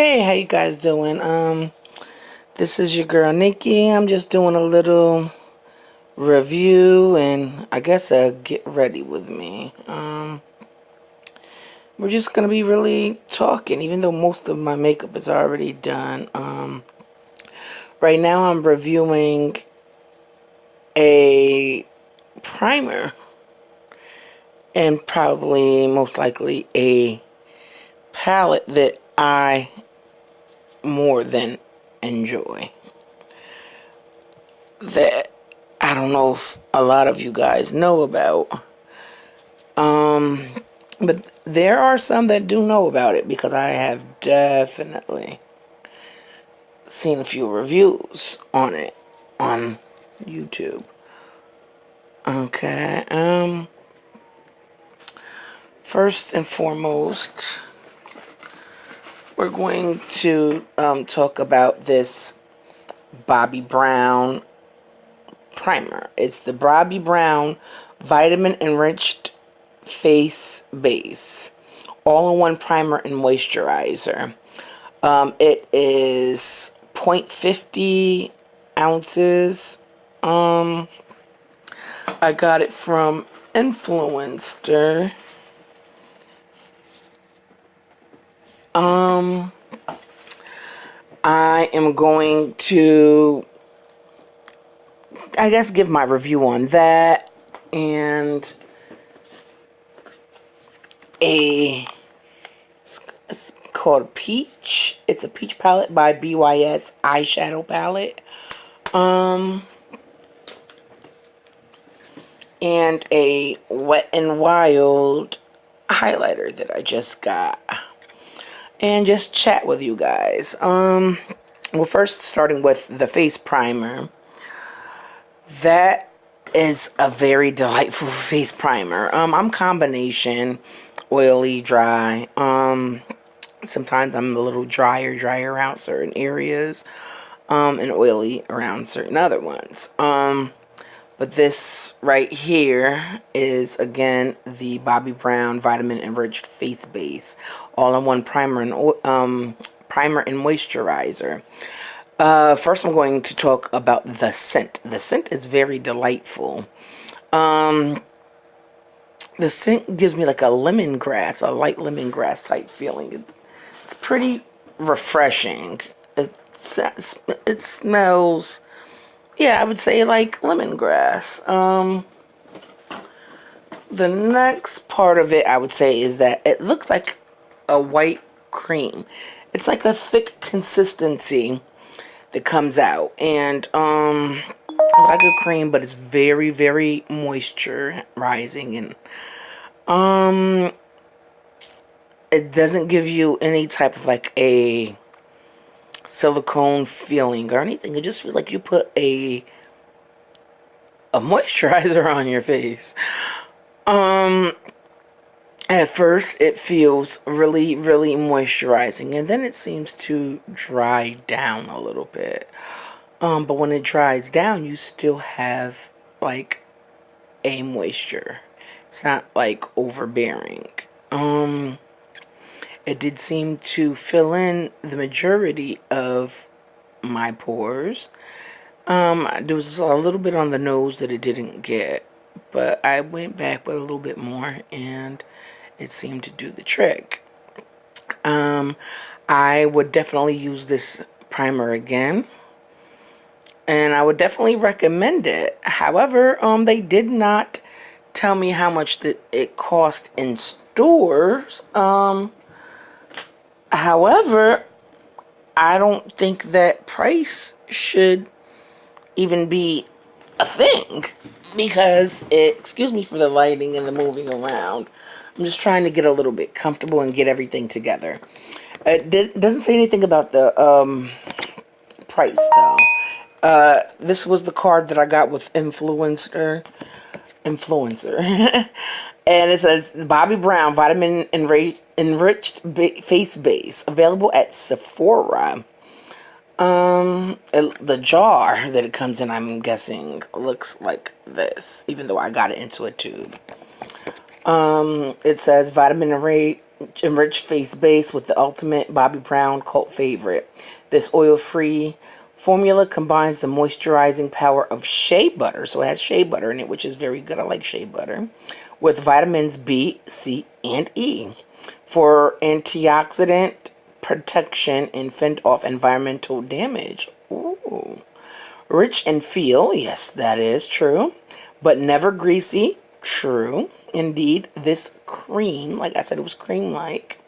Hey, how you guys doing? This is your girl Nikki. I'm just doing a little review and I guess a get ready with me. We're just gonna be really talking, even though most of my makeup is already done. Right now I'm reviewing a primer and probably most likely a palette that I more than enjoy. That I don't know if a lot of you guys know about. But there are some that do know about it because I have definitely seen a few reviews on it on YouTube. Okay, first and foremost, we're going to talk about this Bobbi Brown primer. It's the Bobbi Brown Vitamin Enriched Face Base all-in-one primer and moisturizer. It is 0.50 ounces. I got it from Influenster. I am going to, I guess, give my review on that and it's called Peach. It's a peach palette by BYS eyeshadow palette. And a Wet n Wild highlighter that I just got. And just chat with you guys. Well, first starting with the face primer. That is a very delightful face primer. I'm combination oily, dry. Sometimes I'm a little drier around certain areas, and oily around certain other ones. But this right here is, again, the Bobbi Brown Vitamin Enriched Face Base all-in-one primer and moisturizer. First, I'm going to talk about the scent. The scent is very delightful. The scent gives me like a lemongrass, a light lemongrass type feeling. It's pretty refreshing. It smells, yeah, I would say like lemongrass. The next part of it, I would say, is that it looks like a white cream. It's like a thick consistency that comes out, and like a cream, but it's very, very moisturizing, and it doesn't give you any type of like a silicone feeling or anything. It just feels like you put a moisturizer on your face. At first it feels really, really moisturizing, and then it seems to dry down a little bit. But when it dries down, you still have like a moisture. It's not like overbearing. It did seem to fill in the majority of my pores. There was a little bit on the nose that it didn't get, but I went back with a little bit more and it seemed to do the trick. I would definitely use this primer again, and I would definitely recommend it. However, they did not tell me how much that it cost in stores. However, I don't think that price should even be a thing, because excuse me for the lighting and the moving around. I'm just trying to get a little bit comfortable and get everything together. It doesn't say anything about the price though. This was the card that I got with influencer. And it says Bobbi Brown Vitamin Enriched Face Base, available at Sephora. The jar that it comes in, I'm guessing, looks like this, even though I got it into a tube. It says Vitamin enriched face base with the ultimate Bobbi Brown cult favorite. This oil-free formula combines the moisturizing power of shea butter, so it has shea butter in it, which is very good. I like shea butter, with vitamins B, C, and E for antioxidant protection and fend off environmental damage. Ooh. Rich and feel, yes, that is true, but never greasy. True. Indeed, this cream, like I said, it was cream-like,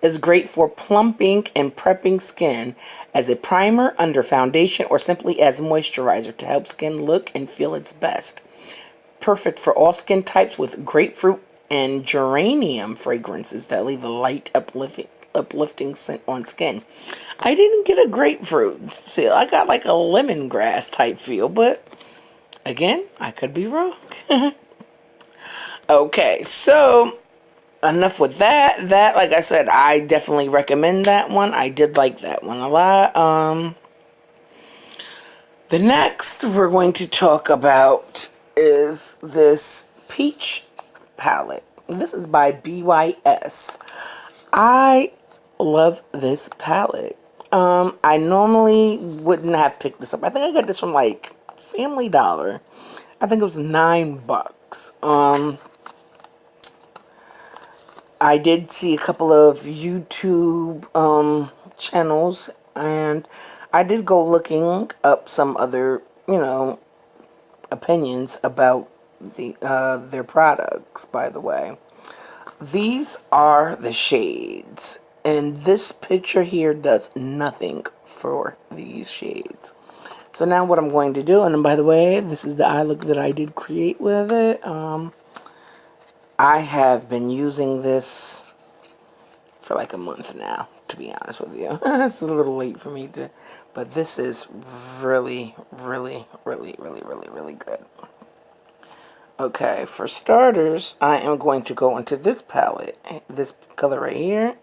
is great for plumping and prepping skin as a primer under foundation or simply as moisturizer to help skin look and feel its best. Perfect for all skin types with grapefruit and geranium fragrances that leave a light, uplifting scent on skin. I didn't get a grapefruit feel. I got like a lemongrass type feel, but again, I could be wrong. Okay, so enough with that. That, like I said, I definitely recommend that one. I did like that one a lot. The next we're going to talk about is this peach palette. This is by BYS. I love this palette. I normally wouldn't have picked this up. I think I got this from like Family Dollar. I think it was $9. I did see a couple of YouTube channels, and I did go looking up some other, opinions about their products, by the way. These are the shades, and this picture here does nothing for these shades. So now what I'm going to do, and by the way, this is the eye look that I did create with it. I have been using this for like a month now, to be honest with you. It's a little late for me to, but this is really, really, really, really, really, really good. Okay, for starters, I am going to go into this palette, this color right here,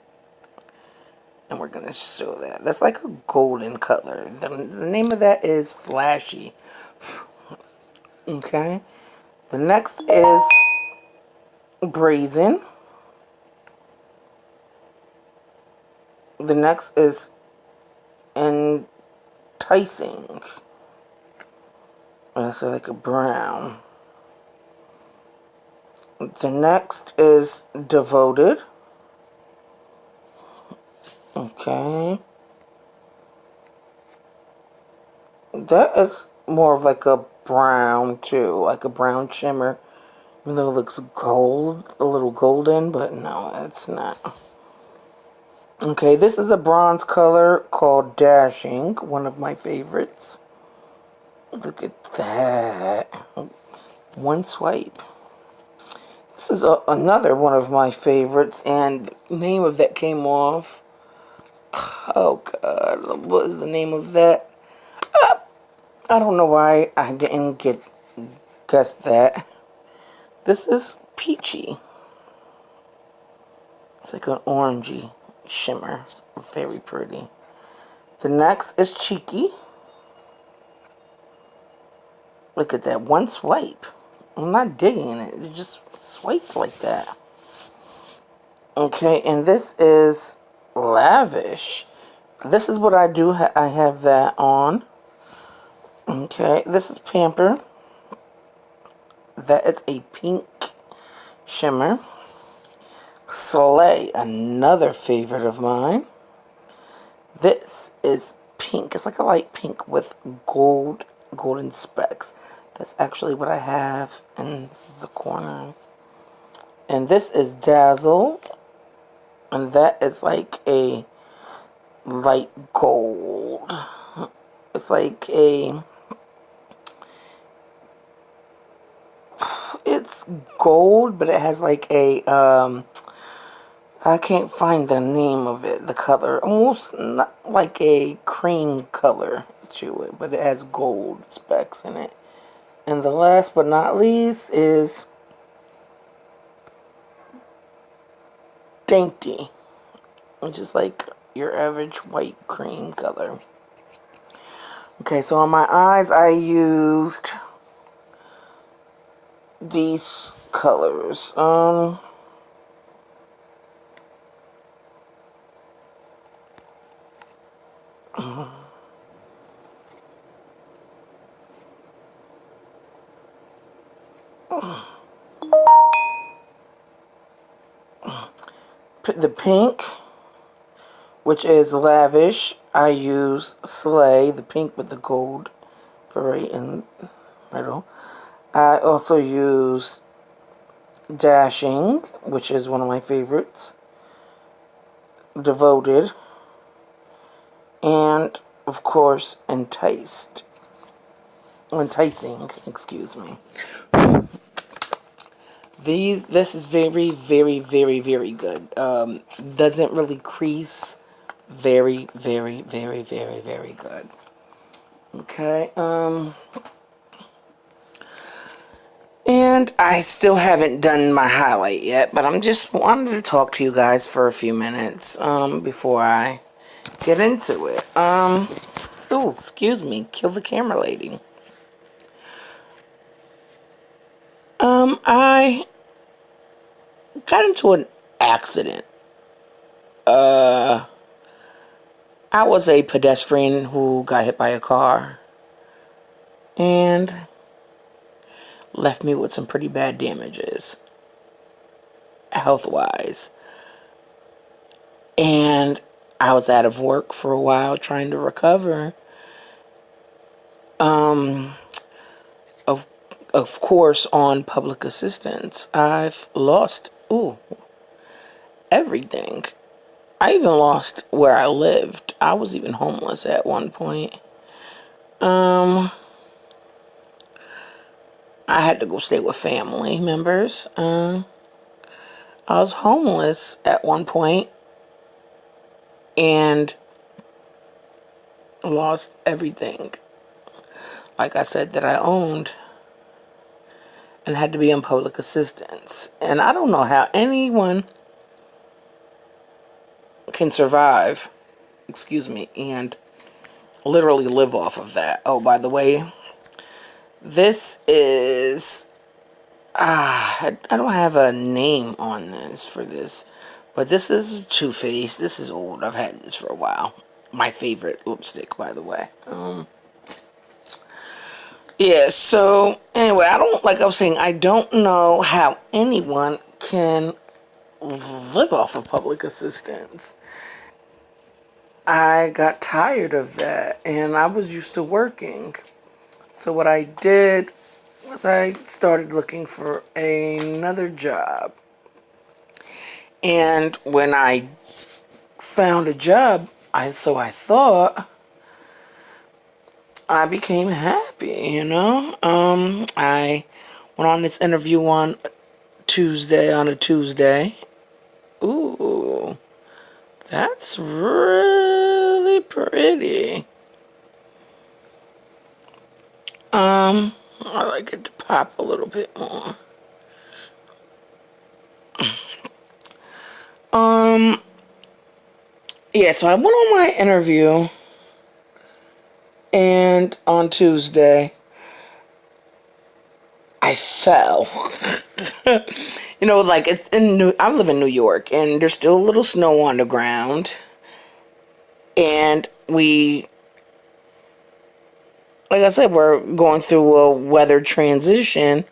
and we're going to show that. That's like a golden color. The name of that is Flashy. Okay, the next is Brazen. The next is Enticing. That's like a brown. The next is Devoted. Okay. That is more of like a brown too, like a brown shimmer. Even though it looks gold, a little golden, but no, it's not. Okay, this is a bronze color called Dashing, one of my favorites. Look at that. One swipe. This is another one of my favorites, and the name of that came off. Oh God, what is the name of that? I don't know why I didn't guess that. This is Peachy. It's like an orangey shimmer. Very pretty. The next is Cheeky. Look at that, one swipe. I'm not digging it. It just swiped like that. Okay, and this is Lavish. This is what I do. I have that on. Okay, this is Pamper. That is a pink shimmer. Slay, another favorite of mine. This is pink. It's like a light pink with golden specks. That's actually what I have in the corner. And this is Dazzle. And that is like a light gold. It's like it's gold, but it has like a, I can't find the name of it, the color. Almost not like a cream color to it, but it has gold specks in it. And the last but not least is Dainty, which is like your average white cream color. Okay, so on my eyes, I used these colors. The pink, which is lavish, I use Slay, the pink with the gold for right in the middle. I also use Dashing, which is one of my favorites. Devoted. And, of course, Enticed. Enticing, excuse me. This is very, very, very, very good. Doesn't really crease. Very, very, very, very, very good. Okay, and I still haven't done my highlight yet, but I'm just wanted to talk to you guys for a few minutes, before I get into it. Oh, excuse me, kill the camera lady. I got into an accident. I was a pedestrian who got hit by a car and left me with some pretty bad damages, health-wise. And I was out of work for a while trying to recover. Of of course, on public assistance, I've lost everything. I even lost where I lived. I was even homeless at one point. I had to go stay with family members. I was homeless at one point and lost everything, like I said, that I owned, and had to be on public assistance. And I don't know how anyone can survive, excuse me, and literally live off of that. Oh, by the way, this is, I don't have a name on this for this, but this is Too Faced. This is old. I've had this for a while. My favorite lipstick, by the way. Yeah, so anyway, like I was saying, I don't know how anyone can live off of public assistance. I got tired of that, and I was used to working. So what I did was I started looking for another job. And when I found a job, so I thought, I became happy, you know? I went on this interview on a Tuesday. Ooh, that's really pretty. I like it to pop a little bit more. Yeah, so I went on my interview, and on Tuesday, I fell. You know, like I live in New York, and there's still a little snow on the ground. And like I said, we're going through a weather transition.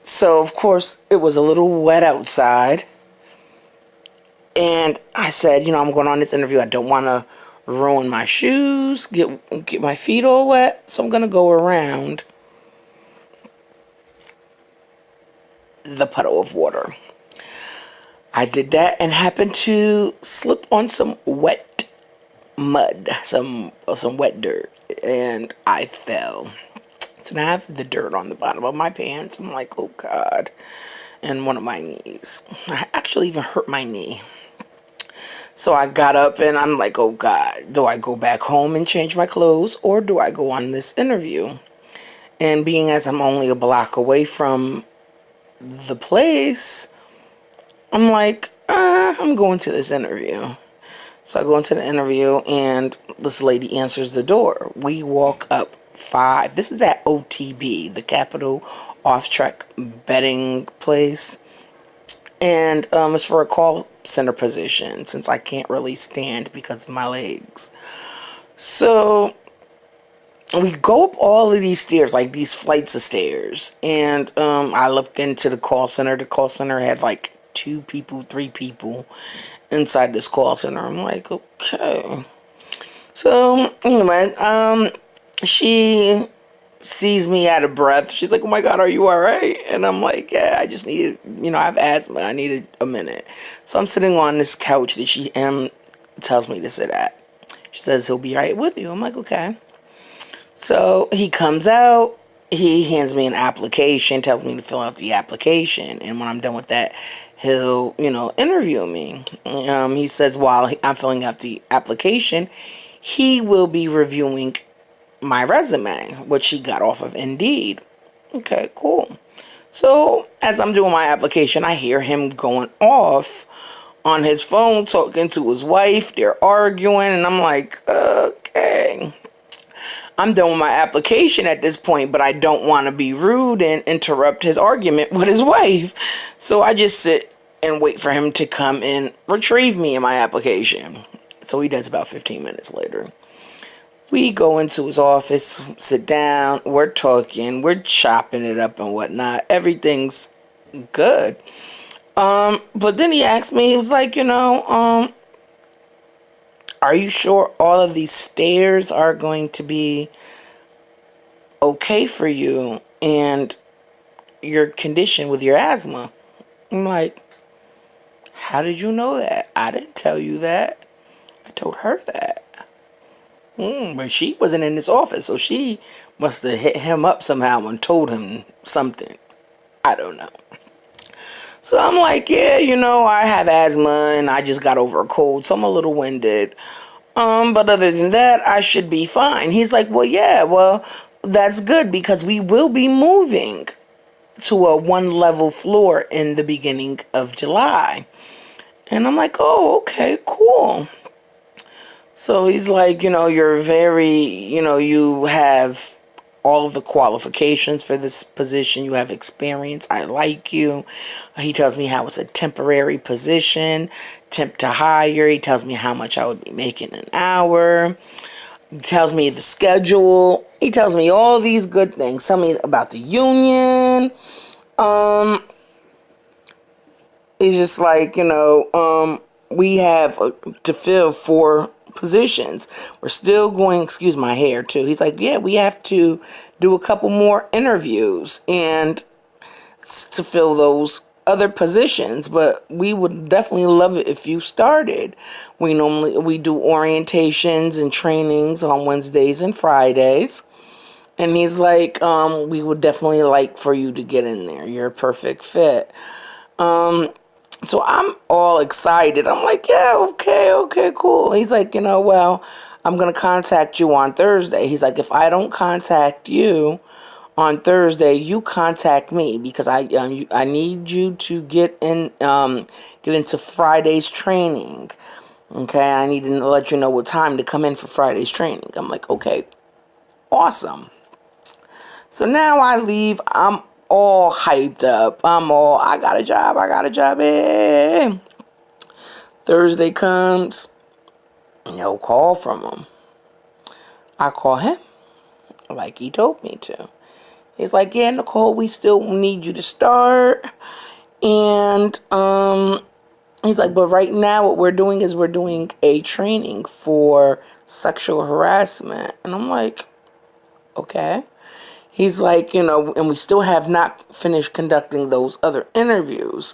So, of course, it was a little wet outside. And I said, I'm going on this interview. I don't want to ruin my shoes, get my feet all wet. So I'm going to go around the puddle of water. I did that and happened to slip on some wet mud, some wet dirt, and I fell. So now I have the dirt on the bottom of my pants. I'm like, oh God. And one of my knees. I actually even hurt my knee. So I got up and I'm like, oh God, do I go back home and change my clothes, or do I go on this interview? And being as I'm only a block away from the place, I'm like, I'm going to this interview. So I go into the interview and this lady answers the door. We walk up 5. This is at OTB, the Capital Off Track Betting Place. And it's for a call center position since I can't really stand because of my legs. So we go up all of these stairs, like these flights of stairs, and I look into the call center. The call center had like 2 people, 3 people inside this call center. I'm like, okay. So anyway, she sees me out of breath. She's like, "Oh my God, are you all right?" And I'm like, "Yeah, I just needed, I have asthma. I needed a minute." So I'm sitting on this couch that she tells me to sit at. She says he'll be right with you. I'm like, okay. So he comes out. He hands me an application, tells me to fill out the application, and when I'm done with that, he'll, interview me. He says while I'm filling out the application, he will be reviewing my resume, which he got off of Indeed. Okay, cool. So as I'm doing my application, I hear him going off on his phone, talking to his wife. They're arguing, and I'm like, okay. I'm done with my application at this point, but I don't want to be rude and interrupt his argument with his wife. So I just sit and wait for him to come and retrieve me in my application. So he does about 15 minutes later. We go into his office, sit down, we're talking, we're chopping it up and whatnot. Everything's good. But then he asked me, he was like, are you sure all of these stairs are going to be okay for you and your condition with your asthma? I'm like, how did you know that? I didn't tell you that. I told her that. But she wasn't in his office, so she must have hit him up somehow and told him something. I don't know. So I'm like, yeah, I have asthma and I just got over a cold, so I'm a little winded. But other than that, I should be fine. He's like, well, that's good because we will be moving to a 1-level floor in the beginning of July. And I'm like, oh, okay, cool. So he's like, you're very, you have all of the qualifications for this position. You have experience. I like you. He tells me how it's a temporary position, temp to hire. He tells me how much I would be making an hour. He tells me the schedule. He tells me all these good things. Tell me about the union. He's just like, we have to fill 4 positions. We're still going, excuse my hair too. He's like, yeah, we have to do a couple more interviews and to fill those other positions, but we would definitely love it if you started. We do orientations and trainings on Wednesdays and Fridays. And he's like, we would definitely like for you to get in there. You're a perfect fit. So I'm all excited. I'm like, yeah, okay, cool. He's like, well, I'm going to contact you on Thursday. He's like, if I don't contact you on Thursday, you contact me because I need you to get into Friday's training. Okay, I need to let you know what time to come in for Friday's training. I'm like, okay, awesome. So now I leave. I'm all hyped up. I got a job. Hey. Thursday comes, no call from him. I call him like he told me to. He's like, yeah, Nicole, we still need you to start. And he's like, but right now what we're doing is we're doing a training for sexual harassment. And I'm like, okay. He's like, and we still have not finished conducting those other interviews.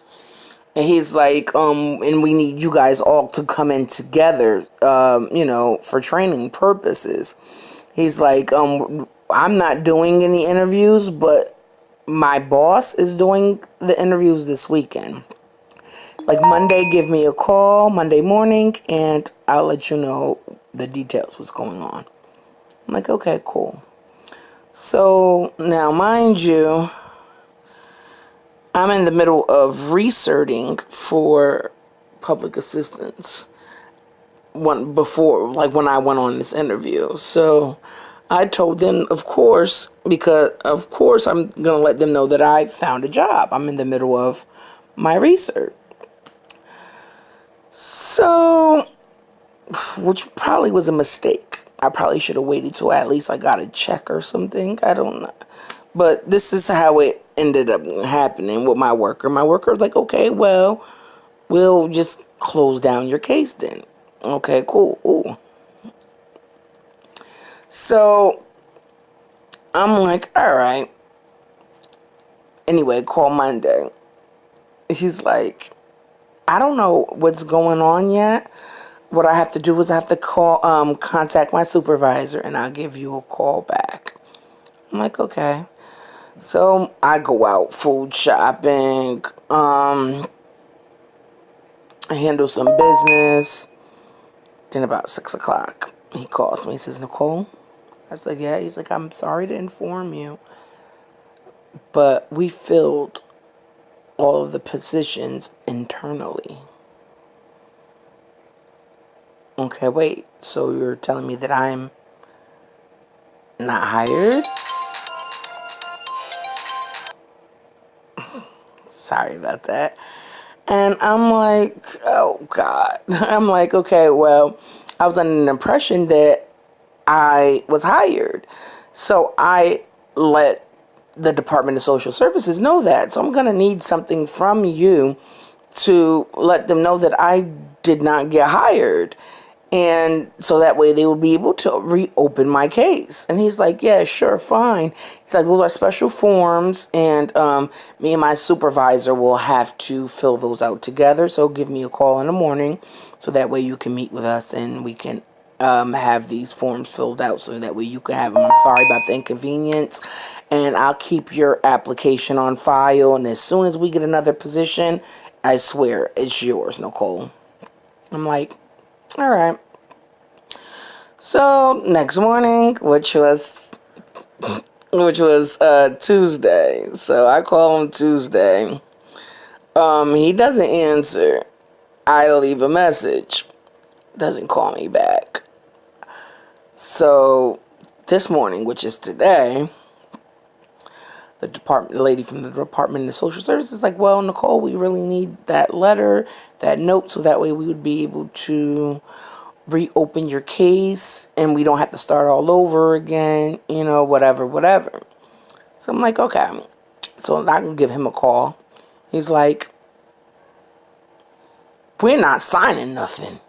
And he's like, and we need you guys all to come in together, for training purposes. He's like, I'm not doing any interviews, but my boss is doing the interviews this weekend. Like Monday, give me a call, Monday morning, and I'll let you know the details, what's going on. I'm like, okay, cool. So now, mind you, I'm in the middle of researching for public assistance when I went on this interview. So I told them, of course, because of course I'm going to let them know that I found a job. I'm in the middle of my research. which probably was a mistake. I probably should have waited till at least I got a check or something. I don't know. But this is how it ended up happening with my worker. My worker was like, okay, well, we'll just close down your case then. Okay, cool. Ooh. So I'm like, all right. Anyway, call Monday. He's like, I don't know what's going on yet. What I have to do is I have to contact my supervisor, and I'll give you a call back. I'm like, okay. So I go out food shopping, I handle some business. Then about 6 o'clock, he calls me. He says, Nicole? I was like, yeah. He's like, I'm sorry to inform you, but we filled all of the positions internally. Okay, wait. So you're telling me that I'm not hired? Sorry about that. And I'm like, oh God. I'm like, okay, well, I was under the impression that I was hired. So I let the Department of Social Services know that. So I'm going to need something from you to let them know that I did not get hired. And so that way they would be able to reopen my case. And he's like, yeah, sure, fine. He's like, those are special forms, and me and my supervisor will have to fill those out together. So give me a call in the morning so that way you can meet with us and we can have these forms filled out so that way you can have them. I'm sorry about the inconvenience, and I'll keep your application on file. And as soon as we get another position, I swear it's yours, Nicole. I'm like, all right. So next morning, which was Tuesday. So I call him Tuesday. He doesn't answer. I leave a message. Doesn't call me back. So this morning, which is today, the lady from the Department of Social Services is like, well, Nicole, we really need that letter, that note, so that way we would be able to reopen your case and we don't have to start all over again, whatever. So I'm like, okay. So I can give him a call. He's like, we're not signing nothing.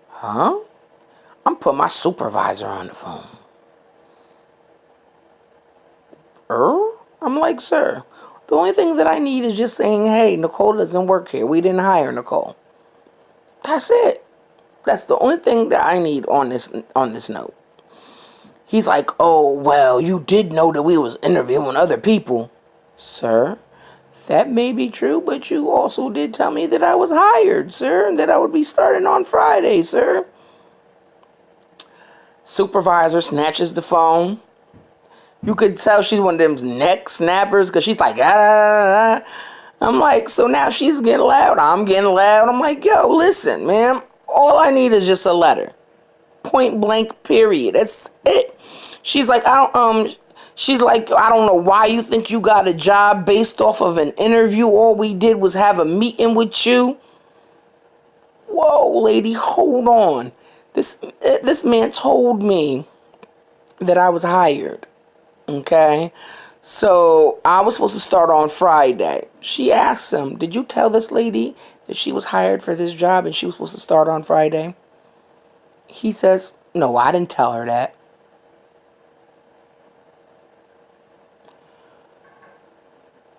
Huh? I'm putting my supervisor on the phone. I'm like, sir, the only thing that I need is just saying, hey, Nicole doesn't work here. We didn't hire Nicole. That's it. That's the only thing that I need on this note. He's like, oh, well, you did know that we was interviewing other people. Sir, that may be true, but you also did tell me that I was hired, sir, and that I would be starting on Friday, sir. Supervisor snatches the phone. You could tell she's one of them neck snappers because she's like, ah. I'm like, so now she's getting loud. I'm getting loud. I'm like, yo, listen, man. All I need is just a letter. Point blank, period. That's it. She's like, I don't know why you think you got a job based off of an interview. All we did was have a meeting with you. Whoa, lady, hold on. This man told me that I was hired. Okay, so I was supposed to start on Friday. She asked him, did you tell this lady that she was hired for this job and she was supposed to start on Friday? He says, no, I didn't tell her that.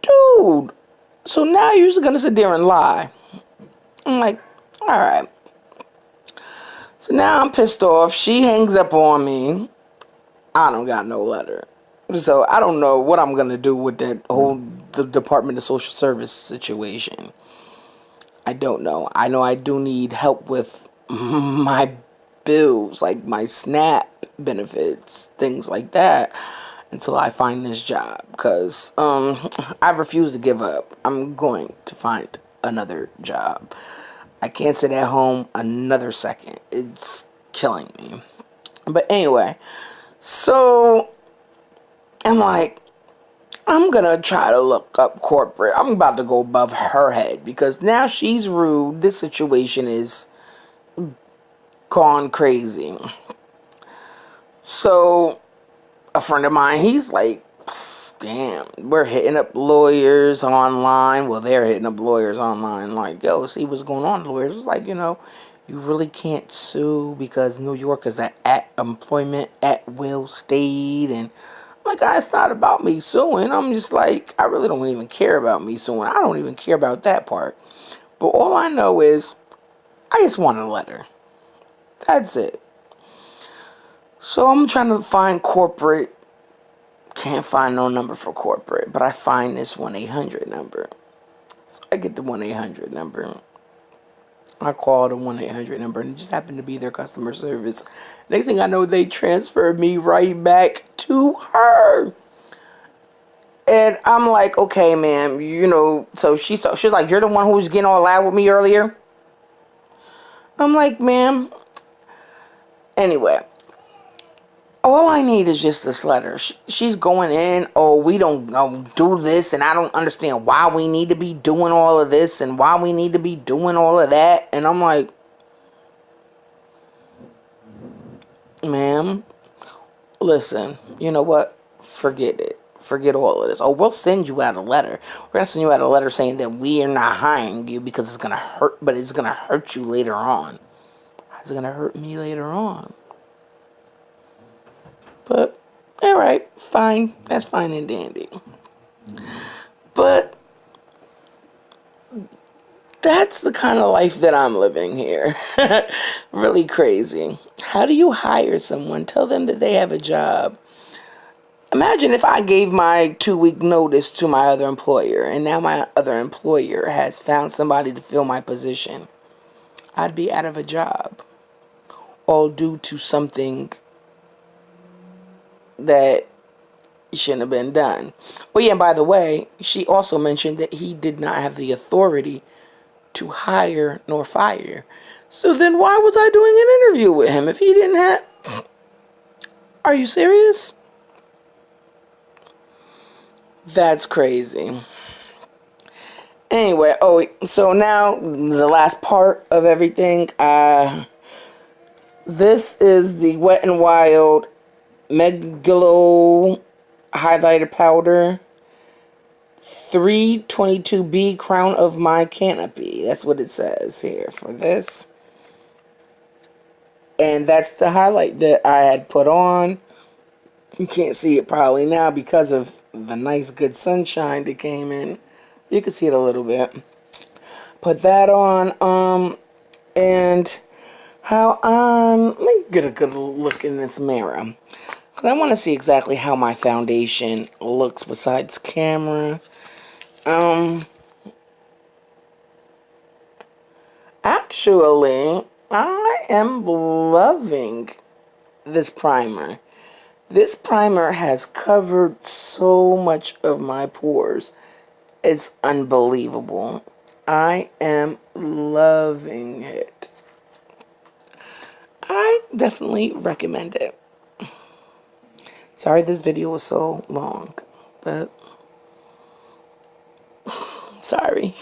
Dude, so now you're just going to sit there and lie. I'm like, all right. So now I'm pissed off. She hangs up on me. I don't got no letter. So I don't know what I'm going to do with the Department of Social Service situation. I don't know. I know I do need help with my bills, like my SNAP benefits, things like that, until I find this job. Because I refuse to give up. I'm going to find another job. I can't sit at home another second. It's killing me. But anyway, so I'm like, I'm going to try to look up corporate. I'm about to go above her head because now she's rude. This situation is gone crazy. So a friend of mine, he's like, damn, we're hitting up lawyers online. Well, they're hitting up lawyers online. Like, yo, see what's going on. The lawyers was like, you really can't sue because New York is an employment at will state. And I'm like, it's not about me suing. I'm just like, I really don't even care about me suing. I don't even care about that part. But all I know is I just want a letter. That's it. So I'm trying to find corporate. Can't find no number for corporate, but I find this 1-800 number. So I get the 1-800 number. I call the 1-800 number and it just happened to be their customer service. Next thing I know, they transferred me right back to her. And I'm like, okay, ma'am, so she's like, you're the one who was getting all loud with me earlier? I'm like, ma'am. Anyway, all I need is just this letter. She's going in, oh, we don't do this, and I don't understand why we need to be doing all of this and why we need to be doing all of that. And I'm like, ma'am, listen, you know what? Forget it. Forget all of this. Oh, we'll send you out a letter. We're going to send you out a letter saying that we are not hiring you because it's going to hurt, but it's going to hurt you later on. How's it going to hurt me later on? But, alright, fine. That's fine and dandy. But, that's the kind of life that I'm living here. Really crazy. How do you hire someone? Tell them that they have a job. Imagine if I gave my 2-week notice to my other employer, and now my other employer has found somebody to fill my position. I'd be out of a job. All due to something that shouldn't have been done. Oh yeah, and by the way, she also mentioned that he did not have the authority to hire nor fire. So then why was I doing an interview with him if he didn't have... Are you serious? That's crazy. Anyway, so now the last part of everything. This is the Wet n Wild Megalo highlighter powder, 322B crown of my canopy. That's what it says here for this. And that's the highlight that I had put on. You can't see it probably now because of the nice good sunshine that came in. You can see it a little bit. Put that on, and let me get a good look in this mirror. I want to see exactly how my foundation looks besides camera. Actually, I am loving this primer. This primer has covered so much of my pores. It's unbelievable. I am loving it. I definitely recommend it. Sorry this video was so long, but sorry.